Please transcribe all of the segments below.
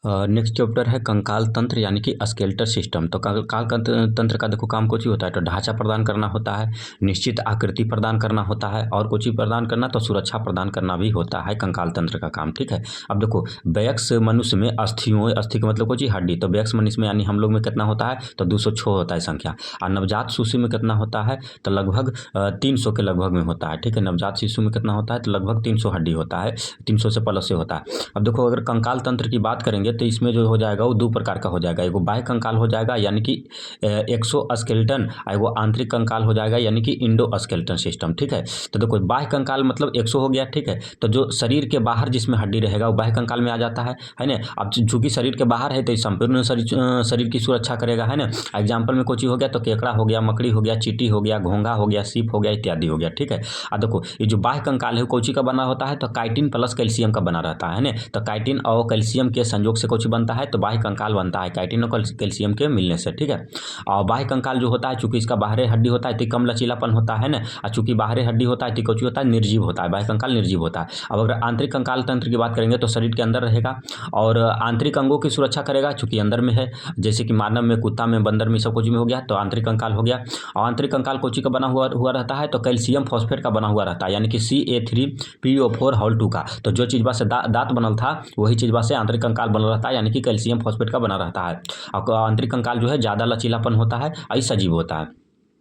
Next chapter है कंकाल तंत्र यानी कि स्केलेटल सिस्टम। तो कंकाल तंत्र का देखो काम कुछ ही होता है, तो ढांचा प्रदान करना होता है, निश्चित आकृति प्रदान करना होता है और कुछ ही प्रदान करना तो सुरक्षा प्रदान करना भी होता है कंकाल तंत्र का काम। ठीक है, अब देखो वयस्क मनुष्य में अस्थि का मतलब कुछ ही हड्डी, तो वयस्क मनुष्य में यानी हम लोग में कितना होता है तो 206 होता है संख्या। और नवजात शिशु में कितना होता है तो लगभग 300 के लगभग में होता है। ठीक है, नवजात शिशु में कितना होता है तो लगभग 300 हड्डी होता है, 300 से प्लस से होता है। अब देखो अगर कंकाल तंत्र की बात करेंगे तो इसमें जो हो जाएगा वो दो प्रकार का हो जाएगा, एगो बाह्य कंकाल हो जाएगा यानी कि एक्सोस्केलेटन, एगो आंतरिक कंकाल हो जाएगा यानी कि इंडोस्केलेटन सिस्टम। ठीक है, तो देखो बाह्य कंकाल मतलब 100 हो गया। ठीक है, तो जो शरीर के बाहर जिसमें हड्डी रहेगा वो बाह्य कंकाल में आ जाता है ना। अब चूंकि शरीर के बाहर है तो संपूर्ण शरीर की सुरक्षा करेगा, है ना। एग्जाम्पल में कोची हो गया तो केकड़ा हो गया, मकड़ी हो गया, चींटी हो गया, घोंघा हो गया, सीप हो गया इत्यादि हो गया। ठीक है, अब देखो ये जो बाह्य कंकाल है कोची का बना होता है तो काइटिन प्लस कैल्शियम का बना रहता है ना। तो काइटिन और कैल्शियम के संयोग से कुछ बनता है तो बाह्य कंकाल बनता है काइटिन और कैल्शियम के मिलने से। ठीक है, और बाह्य कंकाल जो होता है चूंकि इसका बाहरी हड्डी होता है तो कम लचीलापन होता है ना, और चूंकि बाहरी हड्डी होता है तो कुछ होता है निर्जीव होता है, बाह्य कंकाल निर्जीव होता है। अब अगर आंतरिक कंकाल तंत्र की बात करेंगे तो शरीर के अंदर रहेगा और आंतरिक अंगों की सुरक्षा करेगा चूंकि अंदर में है, जैसे कि मानव में, कुत्ता में, बंदर में सब कुछ में हो गया तो आंतरिक कंकाल हो गया। और आंतरिक कंकाल कोची का बना हुआ रहता है तो कैल्शियम फॉस्फेट का बना हुआ रहता है यानी कि CA3PO4 का। तो जो चीज से दांत बनल था वही चीज से आंतरिक कंकाल बना रहता है यानी कि कैल्शियम फॉस्फेट का बना रहता है। और आंतरिक कंकाल जो है ज्यादा लचीलापन होता है और सजीव होता है।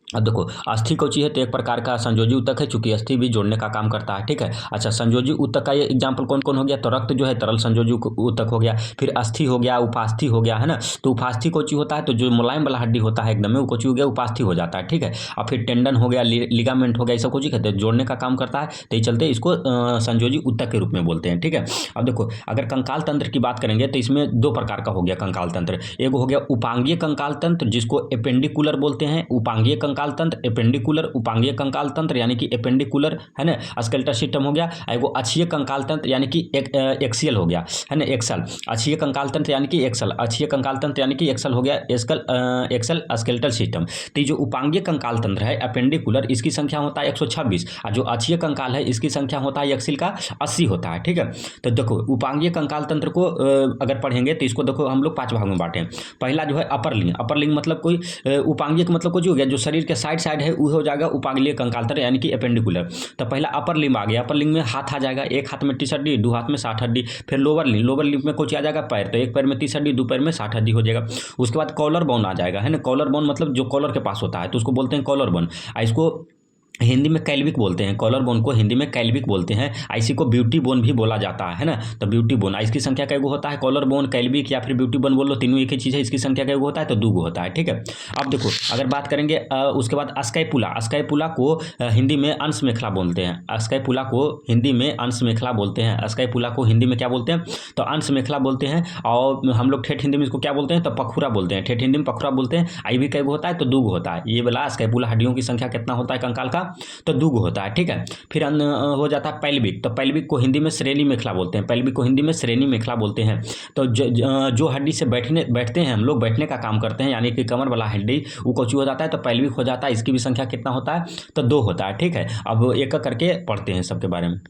अब देखो अस्थि कोची है तो एक प्रकार का संयोजी ऊतक है चूंकि अस्थि भी जोड़ने का काम करता है। ठीक है, अच्छा संयोजी ऊतक का ये एग्जांपल कौन कौन हो गया तो रक्त जो है तरल संयोजी ऊतक हो गया, फिर अस्थि हो गया, उपास्थि हो गया, है ना। तो उपास्थि कोची होता है तो जो मुलायम वाला हड्डी होता है एकदम में वो कोची हो गया उपास्थि हो जाता है। ठीक है, और फिर टेंडन हो गया, लिगामेंट हो गया, ये सब कोची कहते हैं जोड़ने का काम करता है, तो ये चलते इसको संयोजी ऊतक के रूप में बोलते हैं। ठीक है, अब देखो अगर कंकाल तंत्र की बात करेंगे तो इसमें दो प्रकार का हो गया कंकाल तंत्र, एक हो गया उपांगीय कंकाल तंत्र जिसको एपेंडिकुलर बोलते हैं, उपांगीय कंकाल तंत्र उपांगीय कंकाल तंत्र यानी कि एपेंडिकुलर, है ना, स्केलेटल सिस्टम हो गया। एगो अक्षीय कंकाल तंत्र यानी कि एक्सियल हो गया, है ना, एक्सल। अक्षीय कंकाल तंत्र यानी कि एक्सल, अक्षीय कंकाल तंत्र यानी कि एक्सल हो गया, एक्सल स्केलेटल सिस्टम। तो ये जो उपांगीय कंकाल तंत्र है एपेंडिकुलर, इसकी संख्या होता है 126 और जो अक्षीय कंकाल है इसकी संख्या होता है एक्सिल का 80 होता है। ठीक है, तो देखो उपांगीय कंकाल तंत्र को अगर पढ़ेंगे तो इसको देखो हम लोग 5 भाग में बांटे। पहला जो है अपर लिंग, अपर लिंग मतलब कोई उपांगीय मतलब कुछ हो गया जो शरीर के साइड है वो हो जाएगा उपांगीय कंकाल तंत्र यानी कि एपेंडिकुलर। तो पहला अपर लिंब आ गया, अपर लिंब में हाथ आ जाएगा, एक हाथ में 30 हड्डी, दो हाथ में 60 हड्डी। फिर लोअर लिंब, लोअर लिंब में कुछ आ जाएगा पैर, तो एक पैर में 30 हड्डी, दो पैर में 60 हड्डी हो जाएगा। उसके बाद कॉलर बोन आ जाएगा, है ना, कॉलर बोन मतलब जो कॉलर के पास होता है तो उसको बोलते हैं कॉलर बोन। इसको हिंदी में कैल्विक बोलते हैं, कॉलर बोन को हिंदी में कैल्विक बोलते हैं। इसी को ब्यूटी बोन भी बोला जाता है ना। तो ब्यूटी बोन इसकी संख्या कैगो होता है, कॉलर बोन, कैल्विक या फिर ब्यूटी बोन बोल लो, तीनों एक ही चीज़ है। इसकी संख्या कैगो होता है तो 2 होता है। ठीक है, अब देखो अगर बात करेंगे उसके बाद स्कैपुला, स्कैपुला को हिंदी में अंश मेखला बोलते हैं, स्कैपुला को हिंदी में अंश मेखला बोलते हैं, स्कैपुला को हिंदी में क्या बोलते हैं तो अंश मेखला बोलते हैं। और हम लोग ठेठ हिंदी में इसको क्या बोलते हैं तो पखुरा बोलते हैं, ठेठ हिंदी में पखुरा बोलते हैं। आई भी कैगो होता है तो 2 होता है। ये वाला स्कैपुला हड्डियों की संख्या कितना होता है कंकाल का तो 2 होता है। ठीक है, फिर हो जाता है पैल्विक, तो पैल्विक को हिंदी में श्रेणी मेखला बोलते हैं, पैल्विक को हिंदी में श्रेणी मेखला बोलते हैं। तो जो हड्डी से बैठते हैं हम लोग, बैठने का काम करते हैं यानी कि कमर वाला हड्डी वो कोची हो जाता है तो पैल्विक हो जाता है। इसकी भी संख्या कितना होता है तो 2 होता है। ठीक है, अब एक करके पढ़ते हैं सबके बारे में।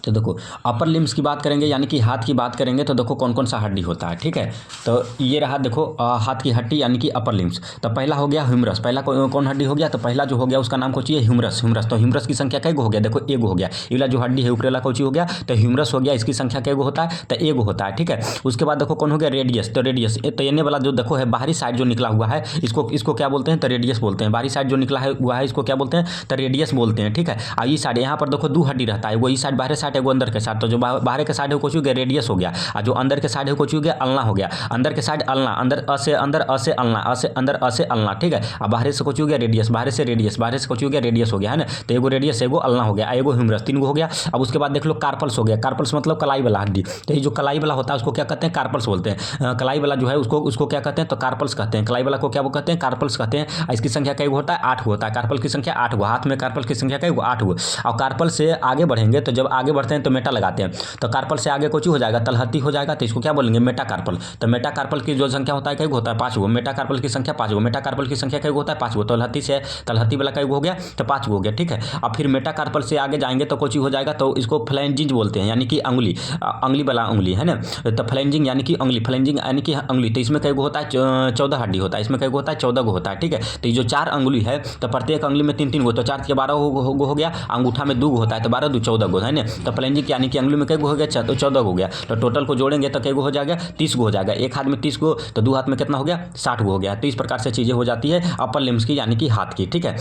तो देखो अपर लिम्स की बात करेंगे यानी कि हाथ की बात करेंगे तो देखो कौन कौन सा हड्डी होता है। ठीक है, तो ये रहा देखो हाथ की हड्डी यानी कि अपर लिम्स। तो पहला हो गया ह्यूमरस, पहला कौन हड्डी हो गया तो पहला जो हो गया उसका नाम कोची है ह्यूमरस, ह्यूमरस। तो ह्यूमरस की संख्या कैगो हो गया देखो एगो हो गया, ये वाला जो हड्डी है ऊपर वाला कोची हो गया तो ह्यूमरस हो गया, इसकी संख्या कैगो होता है तो एगो होता है। ठीक है, उसके बाद देखो कौन हो गया रेडियस, तो रेडियस तो ये वाला जो देखो है बाहरी साइड जो निकला हुआ है इसको क्या बोलते हैं तो रेडियस बोलते हैं। बाहरी साइड जो निकला है हुआ है इसको क्या बोलते हैं तो रेडियस बोलते हैं। ठीक है, और ये साइड यहाँ पर देखो 2 हड्डी रहता है, वो इस साइड बाहरी साइड है वो अंदर के साइड। तो जो बाहर के साइड है कुछ हो गया रेडियस हो गया, और जो अंदर के साइड है कुछ हो गया अल्ना हो गया। अंदर के साइड अल्ना, अंदर असे अंदर असे अल्ना, असे अंदर असे अल्ना। ठीक है, अब बाहर से कुछ हो गया रेडियस, बाहर से रेडियस, बाहर से कुछ हो गया रेडियस हो गया, है ना। तो एगो रेडियस एगो अल्ना हो गया, एगो ह्यूमरस, 3 गो हो गया। अब उसके बाद देख लो कार्पल्स हो गया, कार्पल्स मतलब कलाई वाला हड्डी। तो ये जो कलाई वाला होता है उसको क्या कहते हैं कार्पल्स बोलते हैं। कलाई वाला जो है उसको क्या कहते हैं तो कार्पल्स कहते हैं। कलाई वाला को क्या वो कहते हैं कार्पल्स कहते हैं। इसकी संख्या कैगो होता है 8 होता है, कार्पल की संख्या 8 गो, हाथ में कार्पल की संख्या कैगो 8 गो। और कार्पल से आगे बढ़ेंगे तो जब आगे बढ़ते हैं तो मेटा लगाते हैं। तो कार्पल से आगे कुछ हो जाएगा, तलहटी हो जाएगा, तो इसको क्या बोलेंगे, मेटाकार्पल। तो मेटाकार्पल की जो संख्या होता है कई होता है 5 गो, मेटाकार्पल की संख्या 5 गो, मेटाकार्पल की संख्या कई होता है 5 गो। तलहटी से तलहटी वाला कई हो गया तो 5 गो हो गया, ठीक है। अब फिर मेटाकार्पल से आगे जाएंगे तो कुछ हो जाएगा, तो इसको फ्लैंजिंज बोलते हैं, यानी कि अंगुली, अंगुली वाला अंगुली है ना। तो फ्लैंजिंग यानी कि अंगुली, फ्लैंजिंग यानी कि अंगुली। तो इसमें कई गो होता है 14 हड्डी होता है, इसमें कई गो होता है 14 गो होता है, ठीक है। तो ये जो 4 अंगुली है तो प्रत्येक अंगुली में 3-3 गो, तो 4 के 12 गो हो गया, अंगूठा में 2 गो होता है तो 12 2 14 गो है ना। तो फ्लैंजिंग यानी कि अंगुली में कई गो हो गया, तो 14 गो हो गया। तो टोटल को जोड़ेंगे तो कई गो हो जाएगा, 30 गो हो जाएगा। एक हाथ में 30 गो तो 2 हाथ में कितना हो गया, 60 गो हो गया। तो इस प्रकार से चीज़ें हो जाती है अपर लिम्स की यानी कि हाथ की, ठीक है।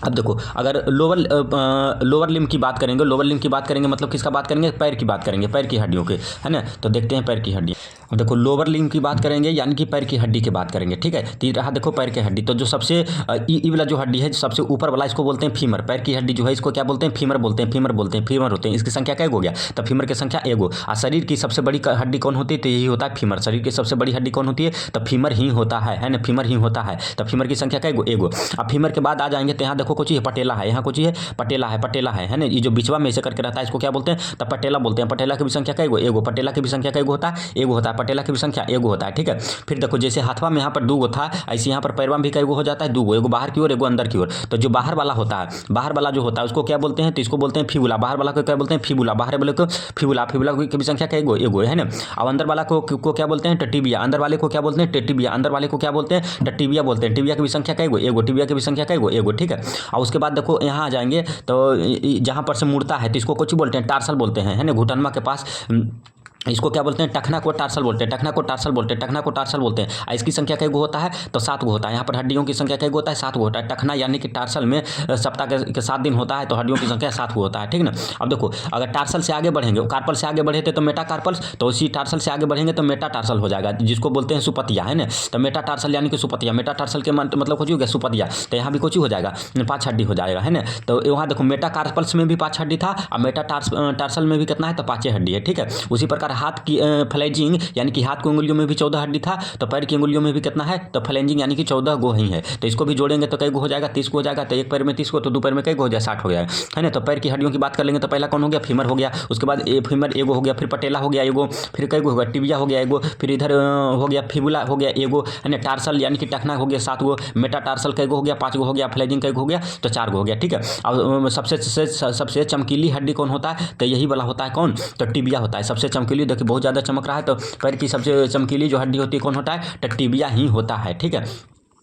अब देखो अगर लोअर लिम्ब की बात करेंगे, लोअर लिम्ब की बात करेंगे मतलब किसका बात करेंगे, पैर की बात करेंगे, पैर की हड्डियों के, है ना। तो देखते हैं पैर की हड्डी। अब देखो लोअर लिम्ब की बात करेंगे यानी कि पैर की हड्डी की बात करेंगे, ठीक है। तो रहा देखो पैर की हड्डी, तो जो सबसे ई वाला जो हड्डी है सबसे ऊपर वाला, इसको बोलते हैं फीमर। पैर की हड्डी जो है इसको क्या बोलते हैं, फीमर बोलते हैं, फीमर बोलते हैं, फीमर होते हैं। इसकी संख्या क्या हो गया, तो फीमर की संख्या एगो। और शरीर की सबसे बड़ी हड्डी कौन होती है, तो यही होता है फीमर। शरीर की सबसे बड़ी हड्डी कौन होती है, तो फीमर ही होता है ना, फीमर ही होता है। तो फीमर की संख्या क्या एगो। अब फीमर के बाद आ जाएंगे तो यहाँ देखो कुछ पटेला है, यहाँ कुछ है पटेला है, पटेला है ना। ये जो बिचवा में ऐसे करके रहता है इसको क्या बोलते हैं, तो पटेला बोलते हैं। पटेला की भी संख्या क्या एगो, पटेला की भी संख्या क्या होता है, एगो होता है। पटेला की भी संख्या एगो होता है, ठीक है। फिर देखो जैसे हाथवा में यहाँ पर 2 गो था, ऐसे यहाँ पर पैरवा में भी कई गो हो जाता है, 2 गो, एगो बाहर की ओर एगो अंदर की ओर। तो जो बाहर वाला होता है, बाहर वाला जो होता है उसको क्या बोलते हैं, तो इसको बोलते हैं फिबुला। बाहर वाला को क्या बोलते हैं, फिबुला। बाहर वाले को फिबुला, फिबुला की भी संख्या क्या एगो है ना। अब अंदर वाला को क्या बोलते हैं, टिबिया। अंदर वाले को क्या बोलते हैं, टिबिया। अंदर वाले को क्या बोलते हैं, टिबिया बोलते हैं। टिबिया की भी संख्या क्या एगो, टिबिया की भी संख्या क्या एगो, ठीक है। और उसके बाद देखो यहाँ आ जाएंगे तो जहाँ पर से मुड़ता है तो इसको कुछ बोलते हैं, टार्सल बोलते हैं, है ना। घुटनमा के पास इसको क्या बोलते हैं, टखना को टार्सल बोलते हैं, टखना को टार्सल बोलते हैं, टखना को टार्सल बोलते हैं। इसकी संख्या कई गो होता है, तो 7 गो होता है। यहाँ पर हड्डियों की संख्या कई गो होता है, 7 गो होता है। टखना यानी कि टार्सल में सप्ताह के 7 दिन होता है, तो हड्डियों की संख्या 7 गो होता है, ठीक ना। अब देखो अगर टार्सल से आगे बढ़ेंगे, कार्पल से आगे बढ़े थे तो मेटाकार्पल, तो उसी टार्सल से आगे बढ़ेंगे तो मेटाटार्सल हो जाएगा, जिसको बोलते हैं सुपतिया, है ना। तो मेटाटार्सल यानी कि सुपतिया, मेटाटार्सल के मतलब कुछ हो गया सुपतिया। तो यहाँ भी कुछ हो जाएगा, 5 हड्डी हो जाएगा, है ना। तो वहाँ देखो मेटाकार्पल्स में भी 5 हड्डी था और मेटाटार्सल में भी कितना है, तो 5 हड्डी है, ठीक है। उसी प्रकार हाथ की फ्लैंजिंग यानी कि हाथ की उंगलियों में भी 14 हड्डी था, तो पैर की उंगलियों में भी कितना है, तो फ्लैंजिंग यानी कि 14 गो ही है। तो इसको भी जोड़ेंगे तो कई गो हो जाएगा, 30 गो हो जाएगा। तो एक पैर में 30 गो, तो 2 पैर में कई गो हो जाए, 60 हो जाएगा, है ना। तो पैर की हड्डियों की बात कर लेंगे तो पहला कौन हो गया, फीमर हो गया। उसके बाद फीमर एगो हो गया, फिर पटेला हो गया एगो, फिर कई गो हो गया, टिबिया हो गया एगो, फिर इधर हो गया फिबुला हो गया एगो, है ना। टार्सल यानी कि टखना हो गया 7 गो, मेटाटार्सल कई गो हो गया 5 गो हो गया, फ्लैंजिंग कई गो हो गया, तो 4 गो हो गया, ठीक है। और सबसे चमकीली हड्डी कौन होता है, तो यही वाला होता है, कौन, तो टिबिया होता है। सबसे चमकीली, देखिए बहुत ज़्यादा चमक रहा है, तो पैर की सबसे चमकीली जो हड्डी होती है कौन होता है, तो टिबिया ही होता है, ठीक है।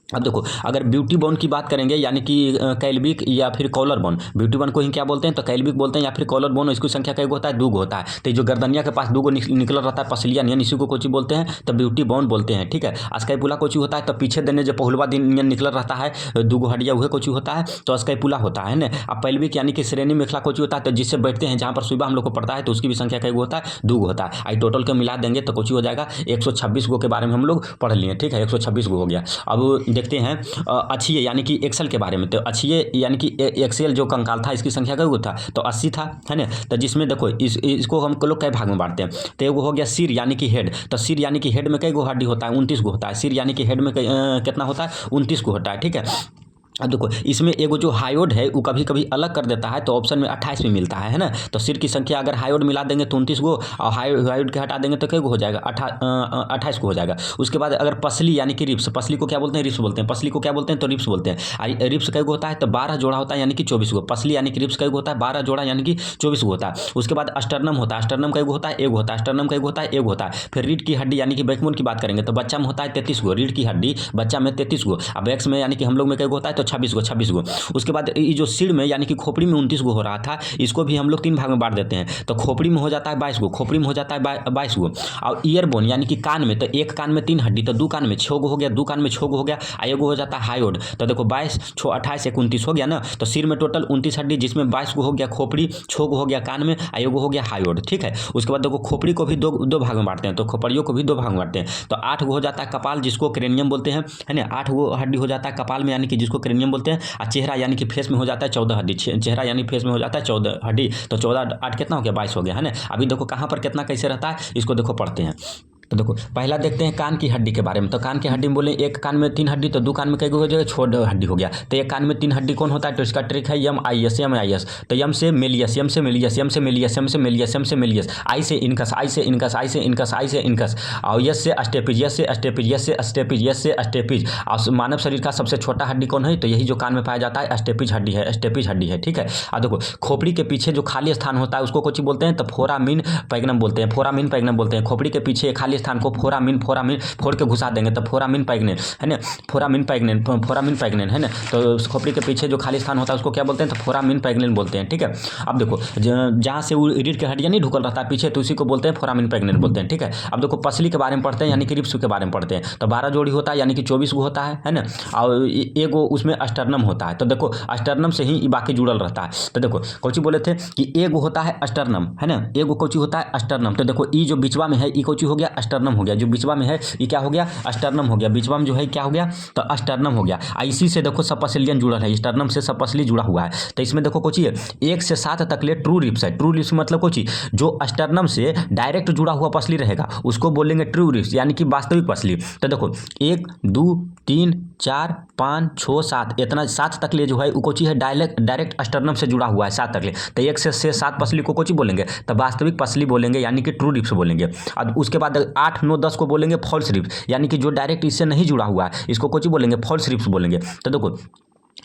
अब देखो अगर ब्यूटी बोन की बात करेंगे यानी कि कैल्विक या फिर कॉलर बोन, ब्यूटी बोन को ही क्या बोलते हैं, तो कैल्विक बोलते हैं या फिर कॉलर बोन। इसकी संख्या कई होता है, 2 गो होता है। तो जो गर्दनिया के पास 2 गो निकल रहता है पसलिया नियन, इसी को कोची बोलते हैं, तो ब्यूटी बोन बोलते हैं, ठीक है। स्काइपुला कोची होता है, तो पीछे देने जो पहुलवा दिन निकल रहता है 2 गो हड्डिया वह कोची होता है, तो स्काइपुला होता है ना। अब पैल्विक यानी कि श्रेणी मेखला कोची होता है, तो जिससे बैठते हैं जहाँ पर सुबह हम लोग को पड़ता है, तो उसकी भी संख्या कई होता है, 2 गो होता है। आई टोटल के मिला देंगे तो कोची हो जाएगा 126 गो के बारे में हम लोग पढ़ लिए, ठीक है। 126 गो हो गया। अब देखते हैं अच्छिए यानी कि एक्सेल के बारे में। तो अच्छिए यानी कि एक्सेल जो कंकाल था इसकी संख्या क्या था, तो 80 था, है ना। तो जिसमें देखो इसको हम लोग कई भाग में बांटते हैं। तो एगो हो गया सिर यानी कि हेड, तो सिर यानी कि हेड में कई गो हड्डी होता है, 29 गो होता है। सिर यानी कि हेड में कितना होता है, 29 गो होता है, ठीक है। अब देखो इसमें एगो जो हायोड है वो कभी कभी अलग कर देता है, तो ऑप्शन में 28 में मिलता है ना। तो सिर की संख्या अगर हायोड मिला देंगे तो 29 गो, और हायोड के हटा देंगे तो क्या हो जाएगा, 28 को हो जाएगा। उसके बाद अगर पसली यानी कि रिप्स, पसली को क्या बोलते हैं, रिप्स बोलते हैं। पसली को क्या बोलते हैं, तो रिप्स बोलते हैं। रिप्स कई गो होता है, तो 12 जोड़ा होता है यानी कि 24 गो। पसली यानी कि रिप्स कई गो होता है, 12 जोड़ा यानी कि 24 गो होता है। उसके बाद अस्टर्नम होता है, अस्टर्नम कई गो होता है, एगो होता है। अस्टर्नम कई गो होता है, एगो होता है। फिर रीढ़ की हड्डी यानी कि बैकबोन की बात करेंगे तो बच्चा में होता है 33 गो, रीढ़ की हड्डी बच्चा में 33 गो। अब बैक्स में यानी कि हम लोग में कई गो होता है, तो 26 गो। उसके बाद ये जो सिर में यानी कि खोपड़ी में 29 गो हो रहा था, इसको भी हम लोग 3 भाग में बांट देते हैं। तो खोपड़ी में हो जाता है 22 गो, खोपड़ी में हो जाता है 22 गो। और ईयर बोन यानी कि कान में, तो एक कान में 3 हड्डी, तो 2 कान में 6 गो हो गया, 2 कान में 6 गो हो गया। एगो हो जाता है हायोड, तो देखो 22 6 28 29 हो गया ना। तो सिर में टोटल 29 हड्डी, जिसमें 22 गो हो गया खोपड़ी, 6 गो हो गया कान में, एगो हो गया हायोड, ठीक है। उसके बाद देखो खोपड़ी को भी दो भाग में बांटते हैं, तो खोपड़ियों को भी 2 भाग में बांटते हैं। तो 8 गो हो जाता है कपाल, जिसको क्रेनियम बोलते हैं, है ना। 8 गो हड्डी हो जाता है कपाल में यानी कि जिसको क्रेनियम बोलते हैं। और चेहरा यानी कि फेस में हो जाता है 14 हड्डी, चेहरा यानी फेस में हो जाता है 14 हड्डी। तो 14 8 कितना हो गया, 22 हो गया, है ना। अभी देखो कहाँ पर कितना कैसे रहता है, इसको देखो पढ़ते हैं। तो देखो पहला देखते हैं कान की हड्डी के बारे में। तो कान की हड्डी में बोले एक कान में 3 हड्डी, तो 2 कान में कई हो जाएगा, छोड़ हड्डी हो गया। तो एक कान में 3 हड्डी कौन होता है? तो इसका ट्रिक है यम I S, Yama I S. तो यम से मेलियस, यम से मेलियस, यम से मेलियस, यम से मेलियस, यम से मेलियस, आई से इनकस, आई से इनकस, आई से इनकस, आई से इनकस, और यस से अस्टेपिज, यस से अस्टेपिज, यस से अस्टेपिज, यस से अस्टेपिज। और मानव शरीर का सबसे छोटा हड्डी कौन है? तो यही जो कान में पाया जाता है अस्टेपिज हड्डी है, अस्टेपिज हड्डी है, ठीक है। और देखो खोपड़ी के पीछे जो खाली स्थान होता है उसको कुछ बोलते हैं? तो फोरामिन पैग्नम बोलते हैं, फोरामिन पैग्नम बोलते हैं। खोपड़ी के पीछे खाली स्थान को फोरामिन फोड़ के घुसा देंगे तो फोरामिन पैग्नेन है ना, फोरामिन पैग्नेन है ना। तो खोपड़ी के पीछे जो खाली स्थान होता है उसको क्या बोलते हैं? तो फोरामिन पैग्नेन बोलते हैं, ठीक है। अब देखो जहाँ से वो रीढ़ की हड्डियाँ नहीं ढुकल रहता है पीछे, तो उसी को बोलते हैं फोरामिन पैग्नेन बोलते हैं, ठीक है। अब देखो पसली के बारे में पढ़ते हैं, यानी कि रिब्स के बारे में पढ़ते हैं। तो 12 जोड़ी होता है, यानी कि 24 गो होता है ना। और एगो उसमें अस्टर्नम होता है। तो देखो अस्टर्नम से ही बाकी जुड़ल रहता है। तो देखो कोची बोले थे कि एगो होता है अस्टर्नम है ना, एगो कोची होता है अस्टर्नम। तो देखो ई जो बिचवा में है ई कोची हो गया? अस्टर्नम हो गया। जो बिचवा में है ये क्या हो गया? अस्टर्नम हो गया। बिचवा में जो है क्या हो गया? तो अस्टर्नम हो गया। इसी से देखो सबपसलियन जुड़ल है, स्टर्नम से सबपसली जुड़ा हुआ है। तो इसमें देखो कोची है 1 से 7 तक ले ट्रू रिब्स है। ट्रू रिब्स मतलब कोची जो अस्टर्नम से डायरेक्ट जुड़ा हुआ पसली रहेगा उसको बोलेंगे ट्रू रिब्स, यानी कि वास्तविक पसली। तो देखो 1 2 3 4 5 6 7 इतना 7 तक ले जो है वो कोची है डायरेक्ट अस्टर्नम से जुड़ा हुआ है 7 तक ले। तो 1 से 7 पसली को कोची बोलेंगे? तो वास्तविक पसली बोलेंगे, यानी कि ट्रू रिब्स बोलेंगे। अब उसके बाद 8 9 10 को बोलेंगे फॉल्स रिब्स, यानी कि जो डायरेक्ट इससे नहीं जुड़ा हुआ है इसको कोची बोलेंगे? फॉल्स रिब्स बोलेंगे। तो देखो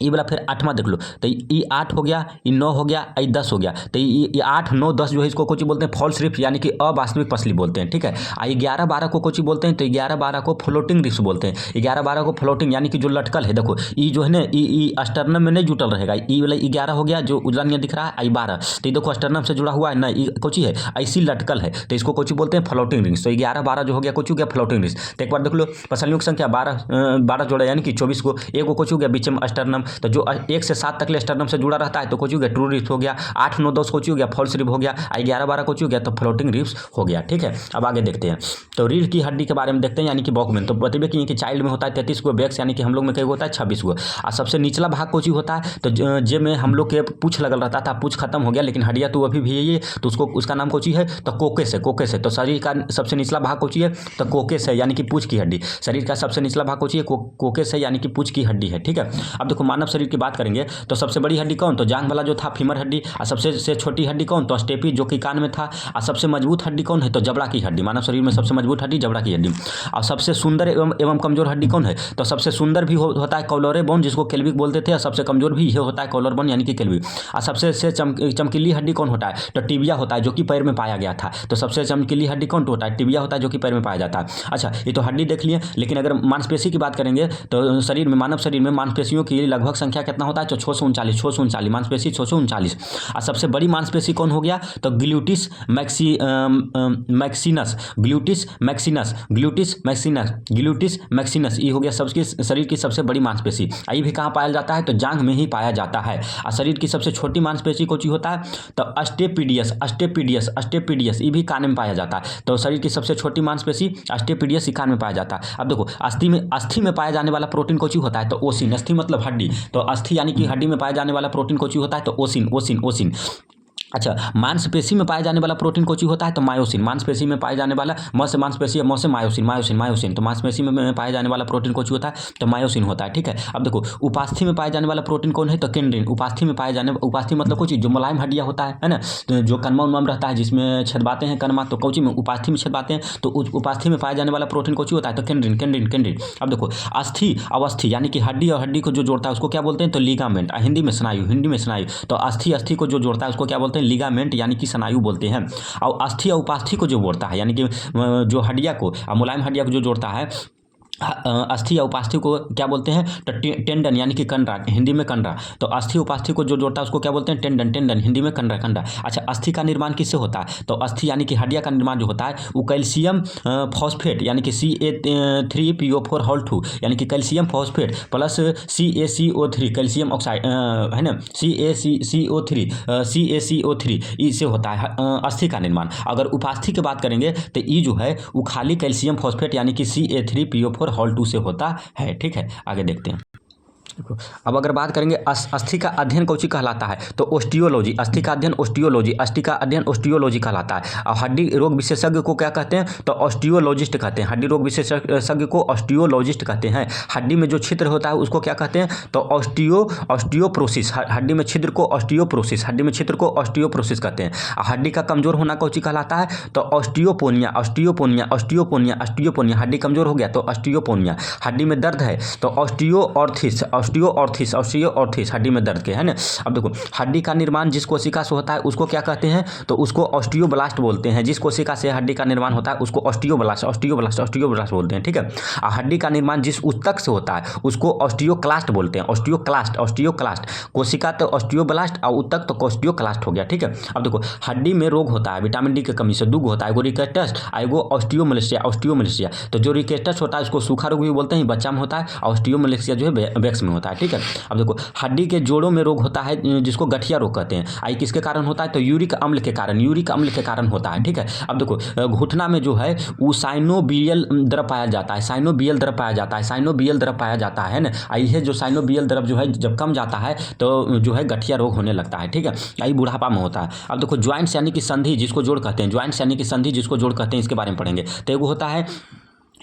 ये वाला फिर 8वां देख लो। तो ये 8 हो गया, ये 9 हो गया, ये 10 हो गया। तो ये 8 9 10 जो है इसको कोची बोलते हैं? फॉल्स रिब्स, यानी कि अवास्तविक पसली बोलते हैं, ठीक है। ये 11 12 को कोची बोलते हैं? तो 11 12 को फ्लोटिंग रिब्स बोलते हैं। 11 12 को फ्लोटिंग, यानी कि जो लटकल है। देखो ये जो है ना ये अस्टर्नम में नहीं जुटल रहेगा। ये वाला 11 हो गया जो उजला नहीं दिख रहा है, ये 12। तो ये देखो अस्टर्नम से जुड़ा हुआ है ना, ये कोची है ऐसी लटकल है, तो इसको कोची बोलते हैं? Floating ribs. तो 11 12 जो हो गया कोची हो गया? Floating ribs. तो एक बार देख लो पसलियों की संख्या 12 जोड़ा, यानी कि 24 को। एगो कोची हो गया बीच में अस्टर्नम। तो जो 1 से 7 तक ले स्टर्नम से जुड़ा रहता है तो कोची हो गया? ट्रू रिब्स हो गया। 8 9 10 कोची हो गया? फॉल्स रिब हो गया। 11 12 कोची हो गया? तो फ्लोटिंग रिब्स हो गया, ठीक है। अब आगे देखते हैं। तो रीढ़ की हड्डी के बारे में देखते हैं, यानी कि बॉकमेन। तो बतेबे कि चाइल्ड में होता है 33 गो, बैक्स यानी कि हम लोग में कई होता है 26 गो। और सबसे निचला भाग कोची होता है? तो जे में हम लोग के पूछ लगल रहता था, पूछ खत्म हो गया लेकिन हड्डियाँ तो अभी भी है, तो उसको उसका नाम कोची है? तो कोकेस है, कोकेस है। तो शरीर का सबसे निचला भाग कोची है? तो कोकेस है, यानी कि पूछ की हड्डी। शरीर का सबसे निचला भाग कोची है? कोकेस है, यानी कि पूछ की हड्डी है, ठीक है। अब देखो मानव शरीर की बात करेंगे तो सबसे बड़ी हड्डी कौन? तो जांघ वाला जो था फीमर हड्डी। और सबसे छोटी हड्डी कौन? तो स्टेपिज जो कि कान में था। और सबसे मजबूत हड्डी कौन है? तो जबड़ा की हड्डी। मानव शरीर में सबसे मजबूत हड्डी जबड़ा की हड्डी। और सबसे सुंदर एवं कमजोर हड्डी कौन है? तो सबसे सुंदर भी होता है कॉलरे बोन, जिसको केल्विक बोलते थे। और सबसे कमजोर भी ये होता है कॉलर बोन, यानी कि केल्विक। और सबसे चमकीली हड्डी कौन होता है? तो टिबिया होता है, जो कि पैर में पाया गया था। तो सबसे चमकीली हड्डी कौन होता है? टिबिया होता है, जो कि पैर में पाया जाता है। अच्छा ये तो हड्डी देख लिए, लेकिन अगर मांसपेशी की बात करेंगे तो शरीर में मानव शरीर में मांसपेशियों की लगभग संख्या कितना होता है? तो 639 मांसपेशी 639। और सबसे बड़ी मांसपेशी कौन हो गया? तो ग्लूटिस मैक्सिनस, ग्लूटिस मैक्सिनस, ग्लूटिस मैक्सिनस, ग्लूटिस मैक्सिनस, ये हो गया सबकी शरीर की सबसे बड़ी मांसपेशी। ये भी कहाँ पाया जाता है? तो जांघ में ही पाया जाता है। और शरीर की सबसे छोटी मांसपेशी कौन होता है? तो अस्टेपिडियस, अस्टेपिडियस, अस्टेपिडियस, ये भी कान में पाया जाता है। तो शरीर की सबसे छोटी मांसपेशी अस्टेपिडियस कान में पाया जाता है। अब देखो अस्थि में पाया जाने वाला प्रोटीन कौन होता है? तो ओसिन। अस्थि मतलब हड्डी, तो अस्थि यानी कि हड्डी में पाया जाने वाला प्रोटीन कौन होता है? तो ओसिन, ओसिन, ओसिन। अच्छा मांसपेशी में पाए जाने वाला प्रोटीन कौन होता है? तो मायोसिन। मांसपेशी में पाए जाने वाला म से मांसपेशी है, म से मायोसिन, मायोसिन, मायोसिन। तो मांसपेशी में पाए जाने वाला प्रोटीन कौन होता है? तो मायोसिन होता है, ठीक है। अब देखो उपास्थि में पाए जाने वाला प्रोटीन कौन है? तो केंड्रिन। उपास्थि में पाए जाने, उपास्थि मतलब कुछ जो मुलायम हड्डियाँ होता है ना, तो जो कनमा उनमा रहता है जिसमें छेदवाते हैं कनमा, तो कौची में? उपास्थि में छेदवाते हैं। तो उपास्थि में पाए जाने वाला प्रोटीन कौन होता है? तो केंड्रिन, केंड्रिन, केंड्रिन। अब देखो अस्थि अवस्थि, यानी कि हड्डी और हड्डी को जो जोड़ता है उसको क्या बोलते हैं? तो लिगामेंट। हिंदी में स्नायु, हिंदी में स्नायु। तो अस्थि को जो जोड़ता है उसको क्या बोलते हैं? लिगामेंट, यानी कि स्नायु बोलते हैं। और अस्थि और उपास्थि को जो जोड़ता है, यानी कि जो हड्डिया को मुलायम हड्डिया को जो जोड़ता है, अस्थि या उपास्थि को क्या बोलते हैं? तो टेंडन, यानी कि कंडरा, हिंदी में कंडरा। तो अस्थि उपास्थि को जो जोड़ता है उसको क्या बोलते हैं? टेंडन, टेंडन, हिंदी में कंडरा, कंडरा। अच्छा अस्थि का निर्माण किससे होता है? तो अस्थि यानी कि हड्डिया का निर्माण जो होता है वो कैल्शियम फॉस्फेट, यानी कि Ca3PO4 यानी कि calcium phosphate plus CaCO3, calcium oxide है ना, CaCO3 इससे होता है अस्थि का निर्माण। अगर उपास्थि की बात करेंगे तो ये जो है वो खाली कैल्शियम फॉस्फेट यानी कि Ca3PO4 2 से होता है, ठीक है। आगे देखते हैं। देखो, अब अगर बात करेंगे अस्थि का अध्ययन कौची कहलाता है, तो ओस्टियोलॉजी। अस्थि का अध्ययन ओस्टियोलॉजी, अस्थि का अध्ययन ओस्टियोलॉजी कहलाता है। और हड्डी रोग विशेषज्ञ को क्या कहते हैं, तो ऑस्टियोलॉजिस्ट कहते हैं। हड्डी रोग विशेषज्ञ को ऑस्टियोलॉजिस्ट कहते हैं। हड्डी में जो छिद्र होता है उसको क्या कहते हैं, तो ऑस्टियोप्रोसिस। हड्डी में छिद्र को ऑस्टियोप्रोसिस, हड्डी में छिद्र को ऑस्टियोप्रोसिस कहते हैं। हड्डी का कमजोर होना कौची कहलाता है, तो ऑस्टियोपोनिया, ऑस्टियोपोनिया, ऑस्टियोपोनिया, ऑस्टियोपोनिया। हड्डी कमजोर हो गया तो ऑस्टियोपोनिया। हड्डी में दर्द है तो ऑस्टियोआर्थ्रिटिस, ऑस्टियोआर्थ्रिटिस, ऑस्टियोआर्थ्रिटिस हड्डी में दर्द के, है ना। अब देखो, हड्डी का निर्माण जिस कोशिका से होता है उसको क्या कहते हैं, तो उसको ऑस्टियोब्लास्ट बोलते हैं। जिस कोशिका से हड्डी का निर्माण होता है उसको ऑस्टियोब्लास्ट, ऑस्टियोब्लास्ट, ऑस्टियोब्लास्ट बोलते हैं, ठीक है। और हड्डी का निर्माण जिस ऊतक से होता है उसको ऑस्टियोक्लास्ट बोलते हैं, ऑस्टियोक्लास्ट, ऑस्टियोक्लास्ट। कोशिका तो ऑस्टियोब्लास्ट और ऊतक तो ऑस्टियोक्लास्ट हो गया, ठीक है। अब देखो, हड्डी में रोग होता है विटामिन डी की कमी से, दुग होता है, एगो रिकेटस, एगो ऑस्टियोमलेशिया, ऑस्टियोमलेशिया। तो जो रिकेटस होता है उसको सूखा रोग भी बोलते हैं, बच्चा में होता है। ऑस्टियोमलेशिया जो है वैक्स में होता है, ठीक है। अब देखो, हड्डी के जोड़ों में रोग होता है जिसको गठिया रोग कहते हैं। आई किसके कारण होता है, तो यूरिक अम्ल के कारण, यूरिक अम्ल के कारण होता है, ठीक है। अब देखो, घुटना में जो है वो साइनोबियल द्रव पाया जाता है, साइनोबियल द्रव पाया जाता है, साइनोबियल द्रव पाया जाता है ना। ये जो साइनोबियल द्रव जो है जब कम जाता है तो जो है गठिया रोग होने लगता है, ठीक है। यही बुढ़ापा में होता है। अब देखो, ज्वाइंट्स यानी कि संधि जिसको जोड़ कहते हैं, ज्वाइंट्स यानी कि संधि जिसको जोड़ कहते हैं, इसके बारे में पढ़ेंगे। तो एगो होता है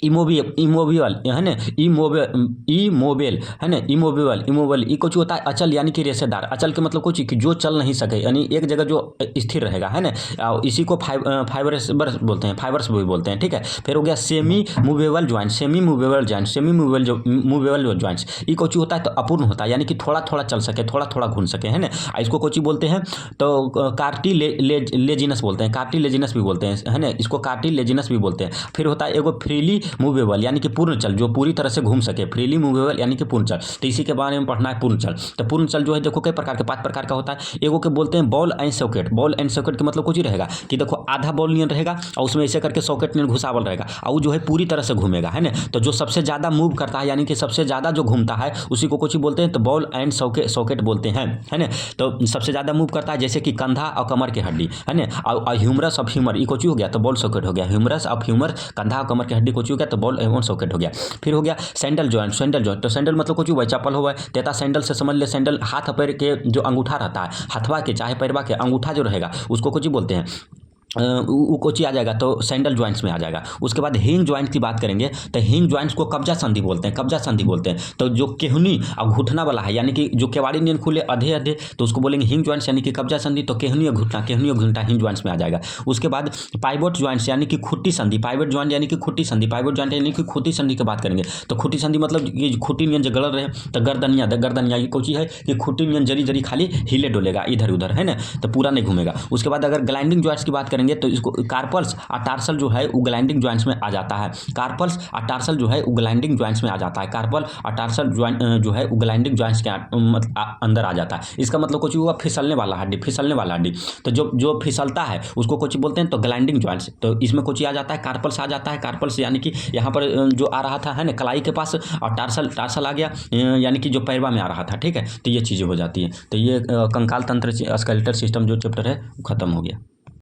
इमोबियल, है ना, इमोबेल, है ना, इमोबेल। ई कुछ होता है अचल यानी कि रेशेदार। अचल के मतलब कुछ कि जो चल नहीं सके, यानी एक जगह जो स्थिर रहेगा, है ना। इसी को फाइबर्स बोलते हैं, फाइबर्स भी बोलते हैं, ठीक है। फिर हो गया semi movable joint, semi movable joint, semi movable joints. ई कुछ होता है तो अपूर्ण होता है, यानी कि थोड़ा थोड़ा चल सके, थोड़ा थोड़ा घूम सके, है ना। इसको कुछ बोलते हैं तो कार्टिलेजिनस बोलते हैं, कार्टिलेजिनस भी बोलते हैं, है ना। इसको कार्टिलेजिनस भी बोलते हैं। फिर होता है एगो फ्रीली मूवेबल यानी कि पूर्ण चल, जो पूरी तरह से घूम सके, फ्रीली मूवेबल यानी कि पूर्ण चल। तो इसी के बारे में पढ़ना है, पूर्ण चल। तो पूर्ण चल जो है देखो कई प्रकार के, 5 प्रकार का होता है। एगो के बोलते हैं ball and socket. Ball and socket के मतलब कुछ ही रहेगा कि देखो आधा बॉल नियन रहेगा और उसमें ऐसे करके सॉकेट नियन घुसावल रहेगा और वो जो है पूरी तरह से घूमेगा, है ना। तो जो सबसे ज़्यादा मूव करता है यानी कि सबसे ज़्यादा जो घूमता है उसी को कुछ बोलते हैं, तो बॉल एंड सॉकेट बोलते हैं, है ना। तो सबसे ज़्यादा मूव करता है जैसे कि कंधा और कमर की हड्डी, है ना। और ह्यूमरस ऑफ ह्यूमर, ये कुछ हो गया तो बॉल सॉकेट हो गया। ह्यूमरस ऑफ ह्यूमर, कंधा और कमर की हड्डी कुछ हो गया तो बॉल एवं सॉकेट हो गया। फिर हो गया सैंडल जॉइंट, सैंडल जॉइंट। तो सैंडल मतलब कुछ हुआ चप्पल हुआ तेता, सैंडल से समझ ले सैंडल हाथ पैर के जो अंगूठा रहता है, हथवा के चाहे पैरवा के अंगूठा जो रहेगा उसको कुछ बोलते हैं, वो कोची आ जाएगा तो सैंडल ज्वाइंट्स में आ जाएगा। उसके बाद हिंग ज्वाइंट की बात करेंगे तो हिंग ज्वाइंट्स को कब्जा संधि बोलते हैं, कब्जा संधि बोलते हैं। तो जो केहनी और घुटना वाला है यानी कि जो केवाड़ी नियन खुले आधे आधे तो उसको बोलेंगे हिंग ज्वाइंट्स यानी कि कब्जा संधि। तो केहनी और घुटना, केहनी और घुटना हिंग ज्वाइंट्स में आ जाएगा। उसके बाद पाइवोट ज्वाइंट्स यानी कि खुट्टी संधि, पाइवोट ज्वाइंट यानी कि खुट्टी संधि, पाइवोट ज्वाइंट यानी कि खुट्टी संधि की बात करेंगे। तो खुट्टी संधि मतलब ये खुट्टी नियन जो गड़ल रहे, तो गर्दनिया ये कोची है कि खुट्टी नियन जरी जरी खाली हिले डोलेगा इधर उधर, है ना, तो पूरा नहीं घूमेगा। उसके बाद अगर ग्लाइंडिंग ज्वाइंट्स की बात करेंगे तो इसको कार्पल्स और टार्सल जो है वो ग्लाइंडिंग ज्वाइंट्स में आ जाता है। कार्पल्स और टार्सल जो है वो ग्लाइंडिंग ज्वाइंट्स में आ जाता है। कार्पल और टार्सल ज्वाइंट जो है वो ग्लाइंडिंग ज्वाइंट्स के अंदर आ जाता है। इसका मतलब कुछ हुआ फिसलने वाला हड्डी, फिसलने वाला हड्डी। तो जो फिसलता है उसको कुछ बोलते हैं तो ग्लाइंडिंग ज्वाइंट्स। तो इसमें कुछ आ जाता है, कार्पल्स आ जाता है। कार्पल्स यानी कि यहाँ पर जो आ रहा था, है ना, कलाई के पास, और टार्सल आ गया यानी कि जो पैरवा में आ रहा था, ठीक है। तो ये चीज़ें हो जाती है। तो ये कंकाल तंत्र स्केलेटल सिस्टम जो चैप्टर है खत्म हो गया।